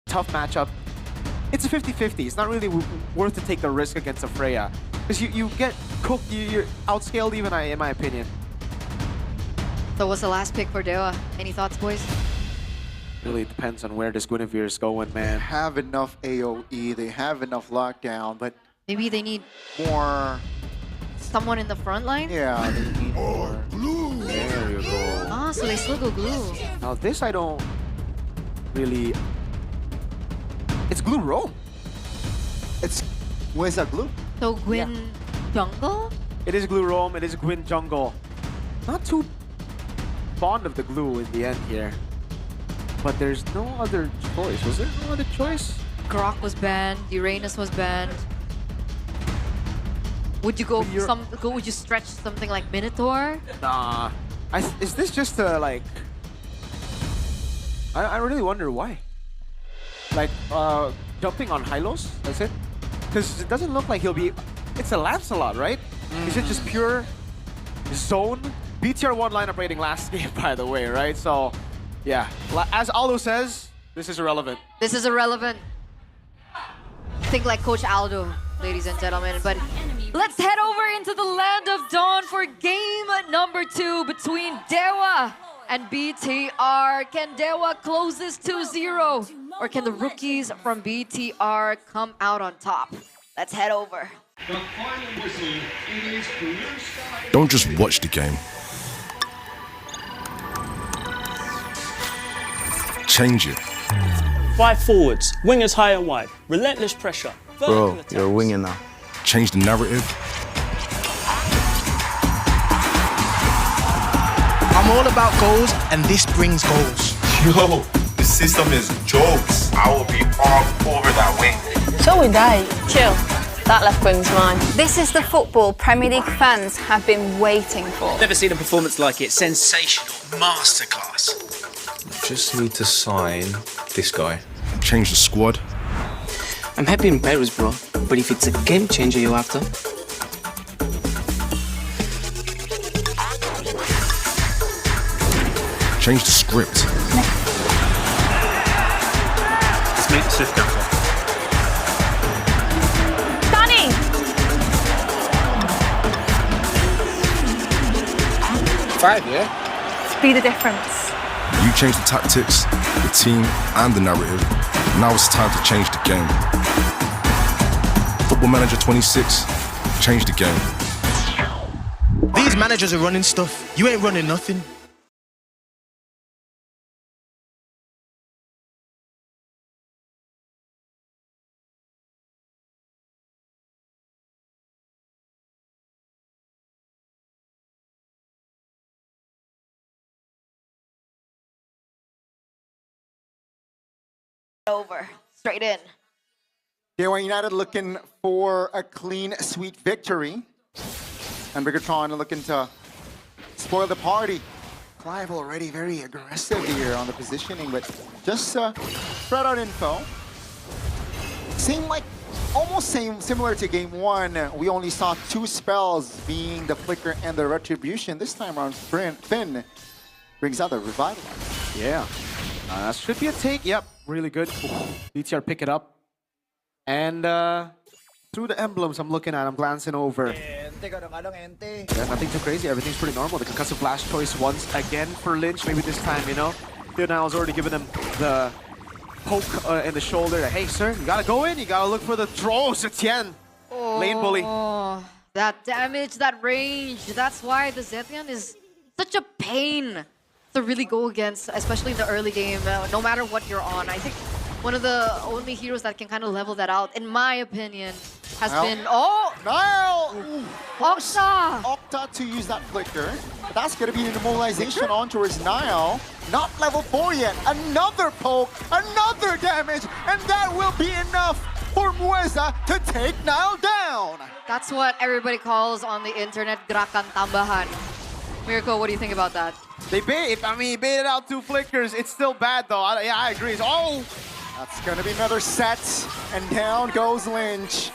tough matchup. It's a 50-50. It's not really worth to take the risk against a Freya. Because you get cooked, you're outscaled even, in my opinion. So what's the last pick for Dewa? Any thoughts, boys? Really depends on where this Guinevere is going, man. They have enough AoE, they have enough lockdown, but Maybe they need more... someone in the front line? Yeah, they need more. There you go. Ah, so they still go glue. Now this I don't really... It's glue roam. It's... Where's that glue? So Gwyn jungle? It is glue roam, it is Gwyn jungle. Not too fond of the glue in the end here. But there's no other choice. Was there no other choice? Grok was banned, Uranus was banned. Would you go would you stretch something like Minotaur? Nah. Is this just a like... I really wonder why. Like, jumping on Hylos, that's it? Because it doesn't look like he'll be... It's a Lancelot, right? Is it just pure zone? BTR 1 lineup rating last game, by the way, right? So, yeah. As Aldo says, this is irrelevant. This is irrelevant. Think like Coach Aldo, ladies and gentlemen. But let's head over into the Land of Dawn for game number 2 between Dewa and BTR. Can Dewa close this 2-0? Or can the rookies from BTR come out on top? Let's head over. Don't just watch the game. Change it. 5 forwards, wingers high and wide, relentless pressure. Bro, you're a winger now. Change the narrative. I'm all about goals, and this brings goals. Yo, the system is jokes. I will be all over that wing. So would I. Chill. That left wing's mine. This is the football Premier League fans have been waiting for. Never seen a performance like it. Sensational. Masterclass. Just need to sign this guy. Change the squad. I'm happy in Paris, bro. But if it's a game changer you're after... Change the script. Let's meet the system. Danny! Five, yeah? Be the difference. You change the tactics, the team, and the narrative. Now it's time to change the game. Football Manager 26, change the game. These managers are running stuff. You ain't running nothing. Over. Straight in. Dewa United looking for a clean sweep victory. And Bigatron looking to spoil the party. Clive already very aggressive here on the positioning, but just spread out info. Seemed like almost similar to game 1. We only saw 2 spells, being the Flicker and the Retribution. This time around, Finn brings out the Revival. Yeah. That should be a take. Yep. Really good. BTR pick it up. And through the emblems I'm looking at, I'm glancing over. Yeah, nothing too crazy. Everything's pretty normal. The concussive blast choice once again for Lynch. Maybe this time, you know. Theonal's already given him the poke in the shoulder. Hey, sir, you gotta go in. You gotta look for the throws. Etienne. Lane bully. Oh, that damage, that range. That's why the Zetian is such a pain to really go against, especially in the early game, no matter what you're on. I think one of the only heroes that can kind of level that out, in my opinion, has been... Oh! Niall! Octa! Octa to use that Flicker. That's going to be an immobilization on towards Niall. Not level 4 yet. Another poke, another damage, and that will be enough for Mueza to take Niall down. That's what everybody calls on the internet, Gerakan Tambahan. Miracle, what do you think about that? They bait. I mean, he baited out 2 flickers. It's still bad, though. Yeah, I agree. Oh! That's going to be another set. And down goes Lynch.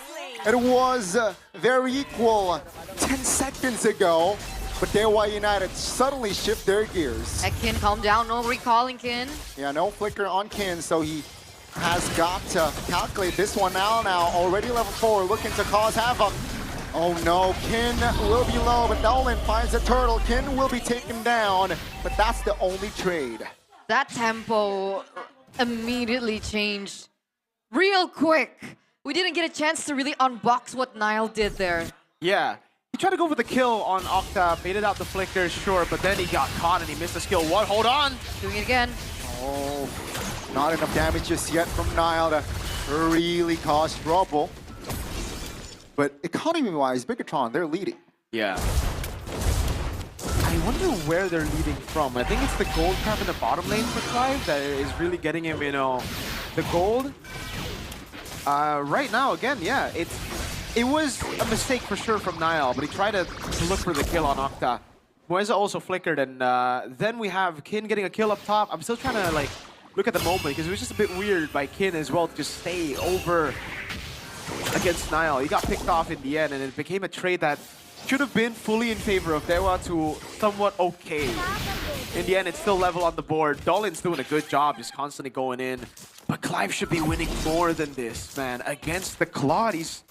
It was very equal 10 seconds ago. But Dewa United suddenly shift their gears. Kin, calm down. No recalling, Kin. Yeah, no flicker on Kin, so he has got to calculate this one now. Already level 4, looking to cause havoc. Oh no, Kin will be low, but Dalvin finds a turtle. Kin will be taken down, but that's the only trade. That tempo immediately changed real quick. We didn't get a chance to really unbox what Nile did there. Yeah. He tried to go for the kill on Octa, baited out the flicker, sure, but then he got caught and he missed the skill. What? Hold on! Doing it again. Oh, not enough damage just yet from Nile to really cause trouble. But economy-wise, Bigatron, they're leading. Yeah. I wonder where they're leading from. I think it's the gold crab in the bottom lane for Clive that is really getting him, you know, the gold. Right now, again, yeah, it was a mistake for sure from Nile, but he tried to look for the kill on Octa. Moeza also flickered, and then we have Kin getting a kill up top. I'm still trying to like look at the moment because it was just a bit weird by Kin as well to just stay over against Nile. He got picked off in the end, and it became a trade that should have been fully in favor of Dewa to somewhat okay. In the end, it's still level on the board. Dolan's doing a good job, just constantly going in. But Clive should be winning more than this, man. Against the Claude, he's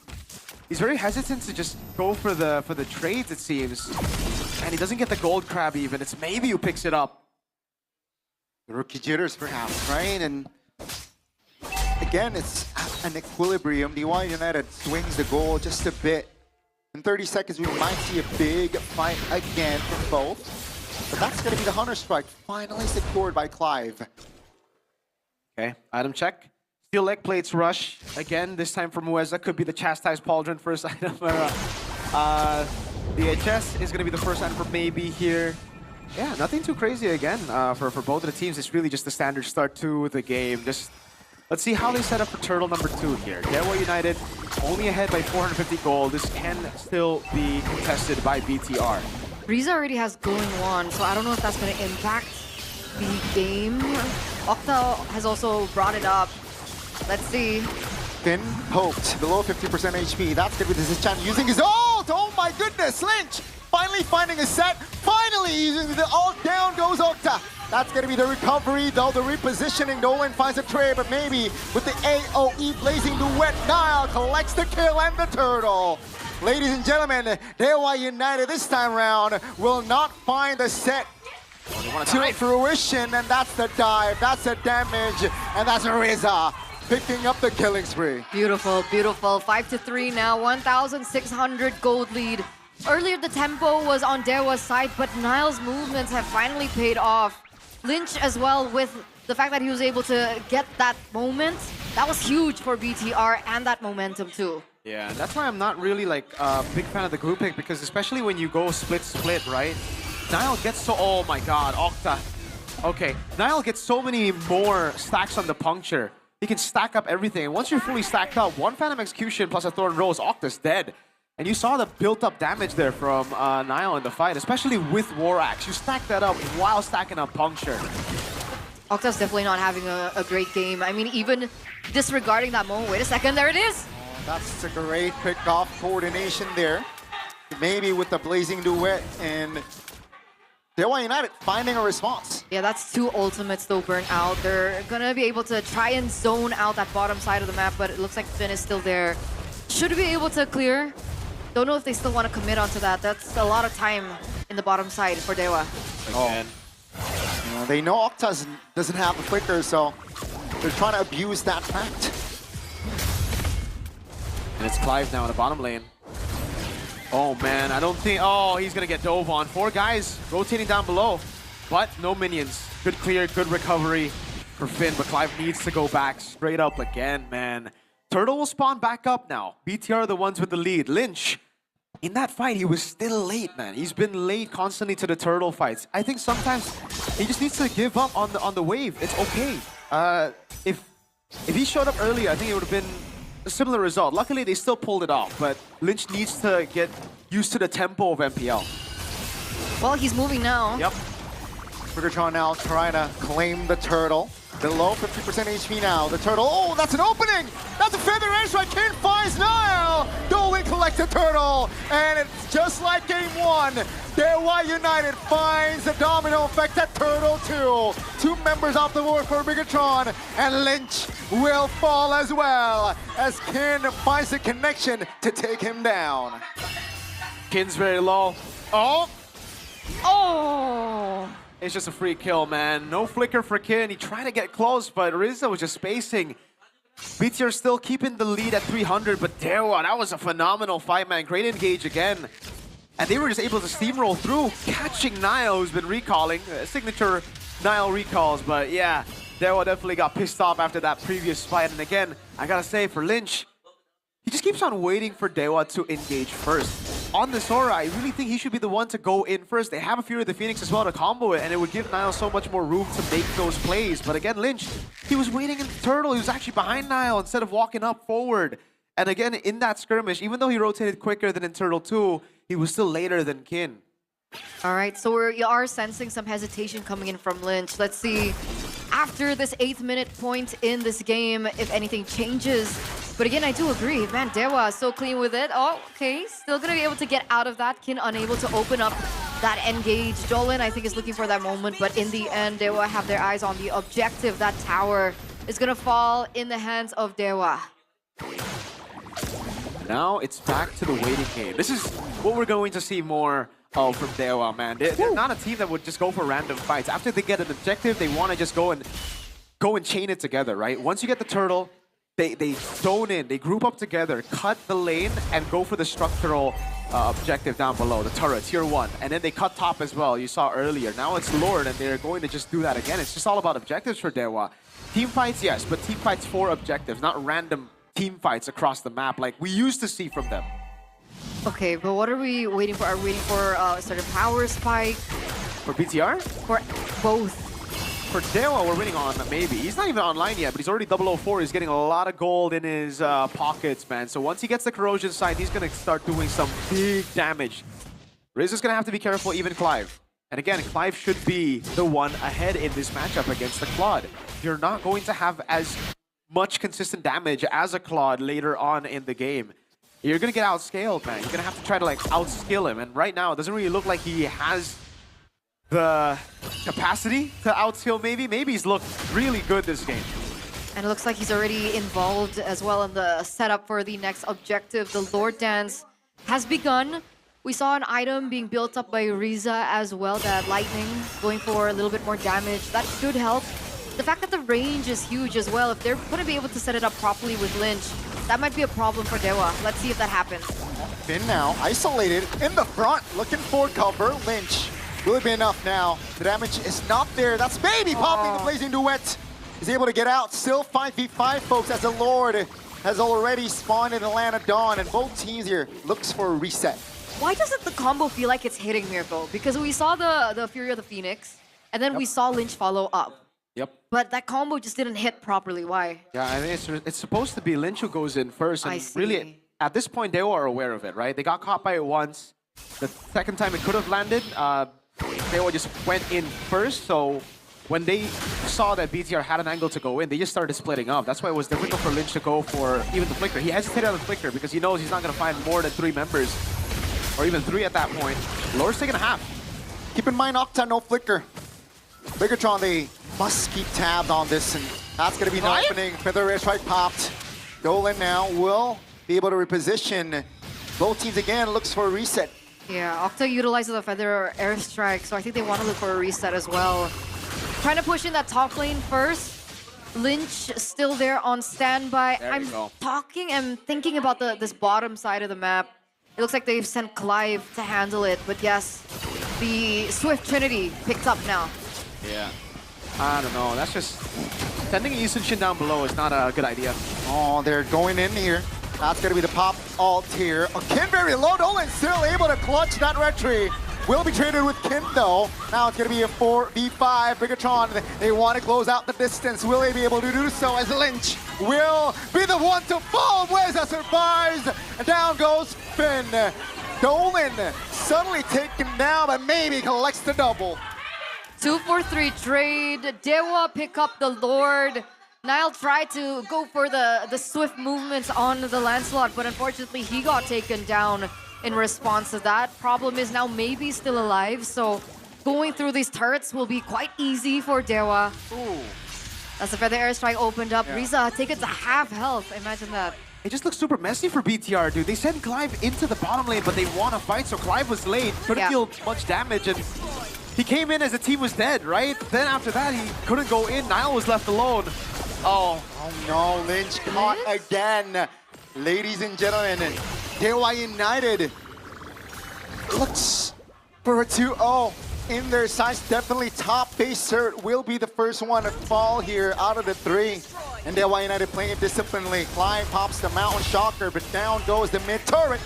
very hesitant to just go for the trades, it seems. And he doesn't get the gold crab even. It's maybe who picks it up. The rookie jitters, perhaps, right? And again, it's an equilibrium. Dewa United swings the goal just a bit. In 30 seconds, we might see a big fight again from both. But that's going to be the Hunter Strike, finally secured by Clive. Okay, item check. Steel leg plates rush. Again, this time for Moeza. Could be the chastised pauldron first item. The HS is going to be the first item for maybe here. Yeah, nothing too crazy again for both of the teams. It's really just the standard start to the game. Just let's see how they set up for turtle number 2 here. Dewa United only ahead by 450 gold. This can still be contested by BTR. Riza already has going on, so I don't know if that's going to impact the game. Octa has also brought it up. Let's see. Finn poked below 50% HP. That's going to be this chance using his ult. Oh my goodness, Lynch finally finding a set. Finally using the ult. Down goes Octa. That's going to be the recovery, though the repositioning. Nolan finds a trade, but maybe with the AOE blazing duet, Nile collects the kill and the turtle. Ladies and gentlemen, Dewa United this time round will not find the set to fruition, and that's the dive, that's the damage, and that's Riza picking up the killing spree. Beautiful, beautiful. 5-3 now, 1,600 gold lead. Earlier the tempo was on Dewa's side, but Nile's movements have finally paid off. Lynch as well, with the fact that he was able to get that moment, that was huge for BTR and that momentum too. Yeah, and that's why I'm not really like a big fan of the group pick, because especially when you go split, right? Nile gets so, oh my god, Octa. Okay, Nile gets so many more stacks on the puncture. He can stack up everything. And once you're fully stacked up, one Phantom Execution plus a Thorn Rose, Octa's dead. And you saw the built-up damage there from Nile in the fight, especially with War Axe. You stack that up while stacking up puncture. Octa's definitely not having a great game. I mean, even disregarding that moment. Wait a second, there it is. That's a great pick-off coordination there. Maybe with the blazing duet and Dewa United finding a response. Yeah, that's 2 ultimates though burnt out. They're gonna be able to try and zone out that bottom side of the map, but it looks like Finn is still there. Should be able to clear. Don't know if they still want to commit onto that. That's a lot of time in the bottom side for Dewa. Again. Oh. They know Octa doesn't have a flicker, so they're trying to abuse that fact. And it's Clive now in the bottom lane. Oh man, I don't think, oh, he's gonna get dove on. 4 guys rotating down below, but no minions. Good clear, good recovery for Finn, but Clive needs to go back straight up again, man. Turtle will spawn back up now. BTR are the ones with the lead. Lynch, in that fight, he was still late, man. He's been late constantly to the turtle fights. I think sometimes he just needs to give up on the wave. It's okay. If he showed up earlier, I think it would have been a similar result. Luckily, they still pulled it off, but Lynch needs to get used to the tempo of MPL. Well, he's moving now. Yep. Bigatron now trying to claim the turtle. Below 50% HP now. The turtle, oh, that's an opening! That's a feather airstrike. Kin finds Nile! Dolan collects the turtle! And it's just like game 1. Dewa United finds the domino effect at turtle 2. 2 members off the board for Bigatron. And Lynch will fall as well as Ken finds the connection to take him down. Kin's very low. Oh! Oh! It's just a free kill, man. No flicker for Kin. He tried to get close, but Rizzo was just spacing. BTR still keeping the lead at 300, but Dewa, that was a phenomenal fight, man. Great engage again. And they were just able to steamroll through, catching Nile, who's been recalling. Signature Nile recalls, but yeah, Dewa definitely got pissed off after that previous fight. And again, I gotta say, for Lynch, he just keeps on waiting for Dewa to engage first. On the Sora, I really think he should be the one to go in first. They have a Fury of the Phoenix as well to combo it, and it would give Nile so much more room to make those plays. But again, Lynch, he was waiting in the turtle. He was actually behind Nile instead of walking up forward. And again, in that skirmish, even though he rotated quicker than in Turtle 2, he was still later than Kin. All right, so we are sensing some hesitation coming in from Lynch. Let's see, after this 8th minute point in this game, if anything changes. But again, I do agree. Man, Dewa is so clean with it. Oh, okay, still going to be able to get out of that. Kin unable to open up that engage. Jolin, I think, is looking for that moment. But in the end, Dewa have their eyes on the objective. That tower is going to fall in the hands of Dewa. Now it's back to the waiting game. This is what we're going to see more of from Dewa, man. They're not a team that would just go for random fights. After they get an objective, they want to just go and chain it together, right? Once you get the turtle, they zone in, they group up together, cut the lane, and go for the structural objective down below, the turret, tier 1. And then they cut top as well, you saw earlier. Now it's Lord, and they're going to just do that again. It's just all about objectives for Dewa. Team fights, yes, but team fights for objectives, not random team fights across the map like we used to see from them. Okay, but what are we waiting for? Are we waiting for sort of power spike? For BTR? For both. For Dewa, we're waiting on maybe. He's not even online yet, but he's already 004. He's getting a lot of gold in his pockets, man. So once he gets the corrosion sight, he's going to start doing some big damage. Riz is going to have to be careful, even Clive. And again, Clive should be the one ahead in this matchup against the Claude. You're not going to have as much consistent damage as a Claude later on in the game. You're going to get outscaled, man. You're going to have to try to like outskill him. And right now, it doesn't really look like he has the capacity to outskill maybe. Maybe he's looked really good this game. And it looks like he's already involved as well in the setup for the next objective. The Lord Dance has begun. We saw an item being built up by Riza as well, that lightning going for a little bit more damage. That should help. The fact that the range is huge as well, if they're going to be able to set it up properly with Lynch, that might be a problem for Dewa. Let's see if that happens. Finn now isolated in the front, looking for cover. Lynch will it be enough now? The damage is not there. That's Baby popping the Blazing Duet. He's able to get out. Still 5v5, folks, as the Lord has already spawned in the land of Dawn, and both teams here looks for a reset. Why doesn't the combo feel like it's hitting Miracle? Because we saw the Fury of the Phoenix, and then we saw Lynch follow up. Yep. But that combo just didn't hit properly. Why? Yeah, I think it's supposed to be Lynch who goes in first. And really, at this point, they were aware of it, right? They got caught by it once. The second time it could have landed, they just went in first. So when they saw that BTR had an angle to go in, they just started splitting up. That's why it was difficult for Lynch to go for even the flicker. He hesitated on the flicker because he knows he's not going to find more than 3 members, or even 3 at that point. Lore's taking a half. Keep in mind, Octa, no flicker. Flickertron, they must keep tabs on this, and that's going to be an opening. Feather Airstrike popped. Dolan now will be able to reposition. Both teams again looks for a reset. Yeah, Octa utilizes the Feather Airstrike, so I think they want to look for a reset as well. Trying to push in that top lane first. Lynch still there on standby. I'm thinking about this bottom side of the map. It looks like they've sent Clive to handle it, but yes, the Swift Trinity picked up now. Yeah. I don't know. That's just... Sending Yusunshin down below is not a good idea. Oh, they're going in here. That's going to be the pop alt here. Kin very low. Dolan still able to clutch that retry. Will be traded with Kin though. Now it's going to be a 4v5. Bigatron, they want to close out the distance. Will they be able to do so as Lynch will be the one to fall? Weza survives. And down goes Finn. Dolan suddenly taken down, but maybe collects the double. 2-4-3 trade. Dewa pick up the Lord. Nile tried to go for the swift movements on the Lancelot, but unfortunately he got taken down in response to that. Problem is now maybe still alive, so going through these turrets will be quite easy for Dewa. Ooh. As the feather airstrike opened up, Riza take it to half health. Imagine that. It just looks super messy for BTR, dude. They sent Clive into the bottom lane, but they want to fight, so Clive was late, couldn't deal much damage, and he came in as the team was dead, right? Then after that, he couldn't go in. Niall was left alone. Oh no, Lynch caught again. Ladies and gentlemen, Dewa United looks for a 2-0 in their sights. Definitely top base cert will be the first one to fall here out of the 3. And Dewa United playing it disciplinedly. Clive pops the Mountain Shocker, but down goes the mid turret.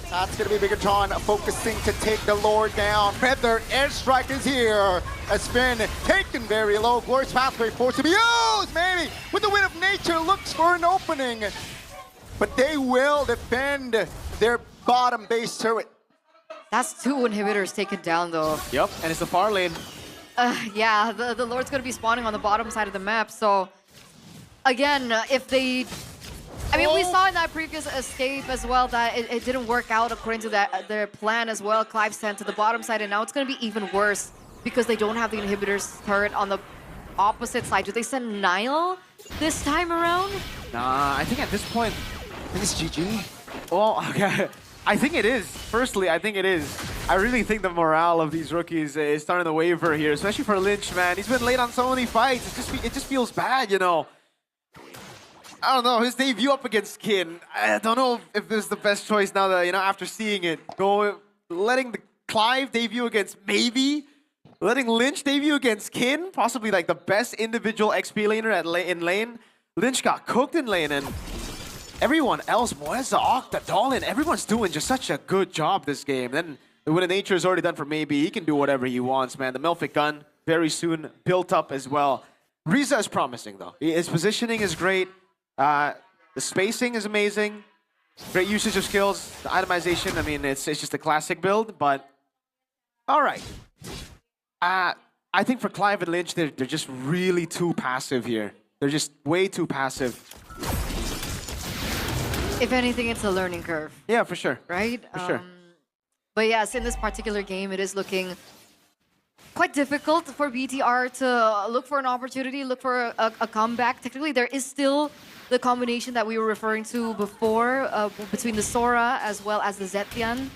That's going to be Bigatron focusing to take the Lord down. Feather airstrike is here. A spin taken very low. Glorious pathway forced to be used, maybe. With the wind of nature, looks for an opening. But they will defend their bottom base turret. That's 2 inhibitors taken down though. Yep, and it's the far lane. Yeah, the Lord's gonna be spawning on the bottom side of the map, so again, if they... I mean, we saw in that previous escape as well that it didn't work out according to their plan as well. Clive sent to the bottom side, and now it's gonna be even worse because they don't have the inhibitors turret on the opposite side. Do they send Niall this time around? Nah, I think at this point, I think it's GG. well, okay. I think it is. Firstly, I think it is. I really think the morale of these rookies is starting to waver here, especially for Lynch, man. He's been late on so many fights. It just feels bad, you know. I don't know, his debut up against Kin. I don't know if this is the best choice now that, you know, after seeing it. Letting the Clive debut against maybe, letting Lynch debut against Kin, possibly like the best individual XP laner in lane. Lynch got cooked in lane, and everyone else, Moeza, Octa, Dalvin, everyone's doing just such a good job this game. Then the Wind of Nature is already done for maybe. He can do whatever he wants, man. The Melfic gun, very soon built up as well. Riza is promising, though. His positioning is great. The spacing is amazing. Great usage of skills. The itemization, I mean, it's just a classic build, but all right. I think for Clive and Lynch, they're just really too passive here. They're just way too passive. If anything, it's a learning curve. Yeah, for sure. Right? For sure. But yes, in this particular game, it is looking quite difficult for BTR to look for an opportunity, look for a comeback. Technically, there is still the combination that we were referring to before between the Sora as well as the Zetian.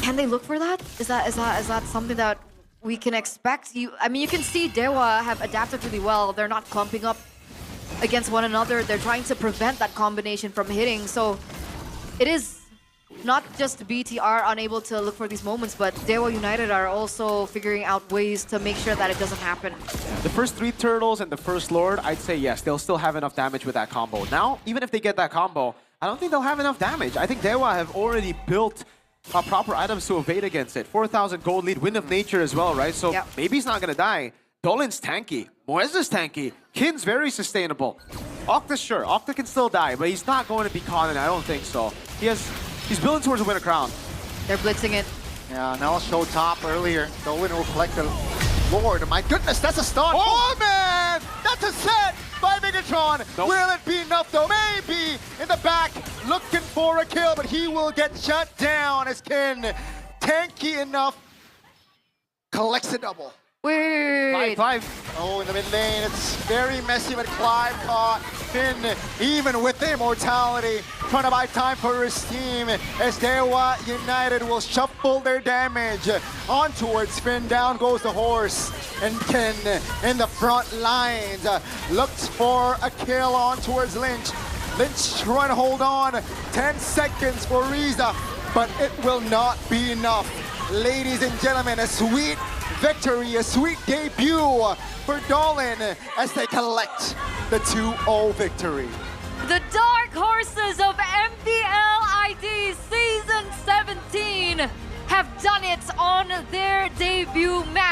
Can they look for that? Is that something that we can expect? I mean, you can see Dewa have adapted really well. They're not clumping up against one another. They're trying to prevent that combination from hitting. So it is not just BTR unable to look for these moments, but Dewa United are also figuring out ways to make sure that it doesn't happen. The first 3 turtles and the first Lord, I'd say yes, they'll still have enough damage with that combo. Now, even if they get that combo, I don't think they'll have enough damage. I think Dewa have already built proper items to evade against it. 4,000 gold lead, Wind of Nature as well, right? So maybe he's not going to die. Dolan's tanky. Moeza's tanky. Kin's very sustainable. Octa's sure. Octa can still die, but he's not going to be caught in it. I don't think so. He's building towards a winner crown. They're blitzing it. Yeah, now show top earlier. Dolan will collect the Lord. My goodness, that's a stun. Oh, man! That's a set by Bigatron. Nope. Will it be enough, though? Maybe in the back, looking for a kill, but he will get shut down as Ken, tanky enough, collects a double. Wait. Clive. Oh, in the mid lane, it's very messy, but Clive caught Finn, even with the immortality, trying to buy time for his team, as Dewa United will shuffle their damage on towards Finn. Down goes the horse, and Ken in the front lines looks for a kill on towards Lynch. Lynch trying to hold on, 10 seconds for Riza, but it will not be enough. Ladies and gentlemen, a sweet victory, a sweet debut for Dalvin as they collect the 2-0 victory. The Dark Horses of MPL ID Season 17 have done it on their debut match.